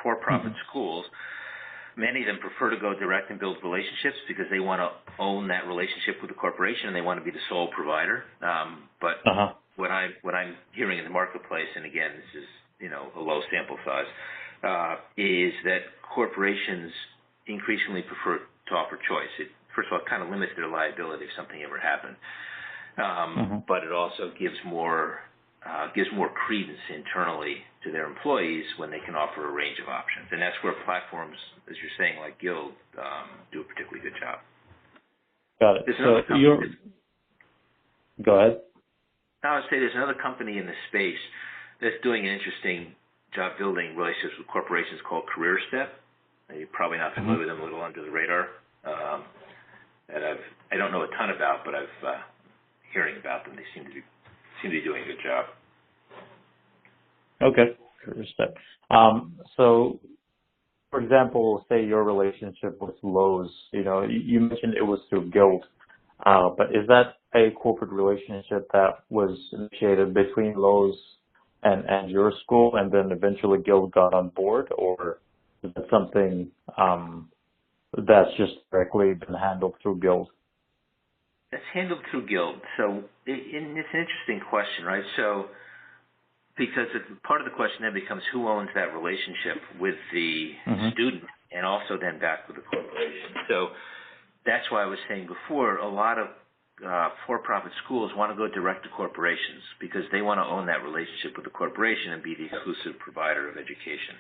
for-profit schools, many of them prefer to go direct and build relationships because they want to own that relationship with the corporation and they want to be the sole provider. But what I'm hearing in the marketplace, and again, this is a low sample size, is that corporations increasingly prefer to offer choice. It, first of all, kind of limits their liability if something ever happened, but it also gives more credence internally to their employees when they can offer a range of options. And that's where platforms, as you're saying, like Guild, do a particularly good job. Got it. Go ahead. I would say there's another company in this space that's doing an interesting job building relationships with corporations called CareerStep. You're probably not familiar with them, a little under the radar. That I don't know a ton about, but I've hearing about them. They seem to be doing a good job. Okay, CareerStep. So, for example, say your relationship with Lowe's. You mentioned it was through Guild, but is that a corporate relationship that was initiated between Lowe's and your school, and then eventually Guild got on board, or is that something that's just directly been handled through Guild? It's handled through Guild. So it's an interesting question, right? So because part of the question then becomes who owns that relationship with the student and also then back with the corporation. So that's why I was saying before, a lot of for-profit schools want to go direct to corporations because they want to own that relationship with the corporation and be the exclusive provider of education.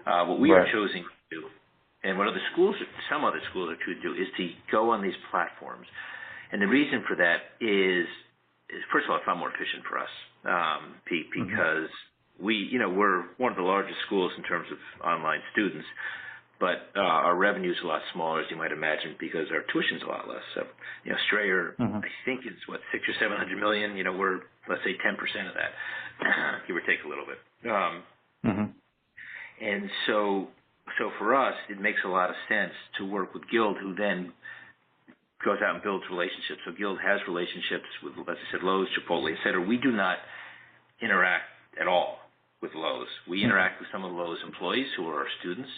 What we are choosing to do, and what some other schools are choosing to do, is to go on these platforms. And the reason for that is first of all, it's far more efficient for us, Pete, because we're one of the largest schools in terms of online students, but our revenue is a lot smaller, as you might imagine, because our tuition's a lot less. So, Strayer, I think it's $600 or $700 million. We're, let's say, 10% of that, give or take a little bit. And so for us, it makes a lot of sense to work with Guild, who then goes out and builds relationships. So Guild has relationships with, as I said, Lowe's, Chipotle, et cetera. We do not interact at all with Lowe's. We interact with some of Lowe's employees who are our students,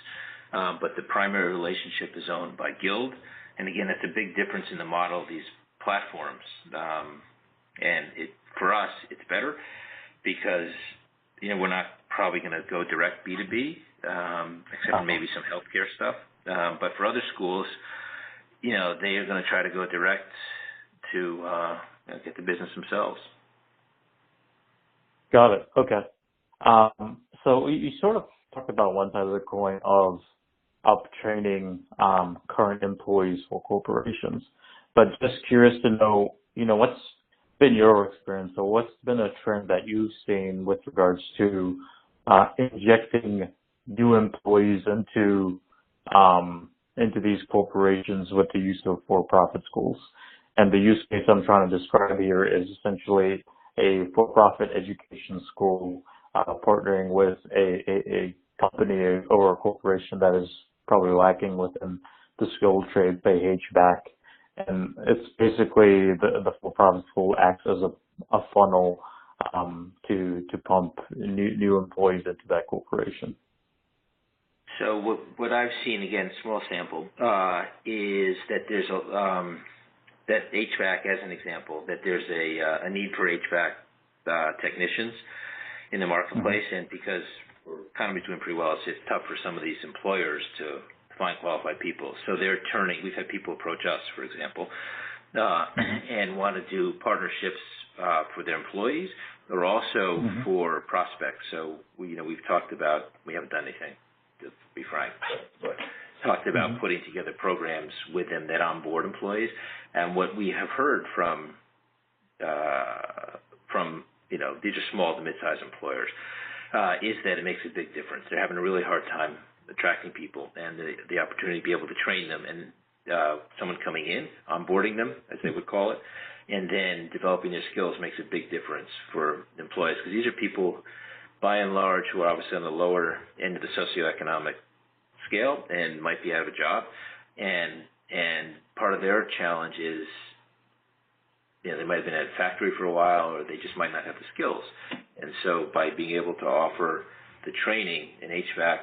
but the primary relationship is owned by Guild. And again, that's a big difference in the model of these platforms. And for us, it's better because, we're not probably going to go direct B2B, except for maybe some healthcare stuff. But for other schools, they are going to try to go direct to get the business themselves. Got it. Okay. So you sort of talked about one side of the coin of training current employees for corporations, but just curious to know, what's been your experience, or what's been a trend that you've seen with regards to injecting new employees into these corporations with the use of for-profit schools. And the use case I'm trying to describe here is essentially a for-profit education school partnering with a company or a corporation that is probably lacking within the skilled trade, say HVAC. And it's basically the for-profit school acts as a funnel to pump new employees into that corporation. So what I've seen, again, small sample, is that there's that HVAC, as an example, that there's a need for HVAC technicians in the marketplace, and because our economy's doing pretty well, it's tough for some of these employers to find qualified people. So we've had people approach us, for example, and want to do partnerships for their employees or also for prospects. So we've talked about, we haven't done anything, to be frank, but talked about putting together programs with them that onboard employees. And what we have heard from these are small to mid-sized employers, is that it makes a big difference. They're having a really hard time attracting people, and the opportunity to be able to train them and someone coming in, onboarding them, as they would call it, and then developing their skills makes a big difference for employees, because these are people, by and large, who are obviously on the lower end of the socioeconomic scale and might be out of a job, and part of their challenge is, they might have been at a factory for a while, or they just might not have the skills. And so by being able to offer the training in HVAC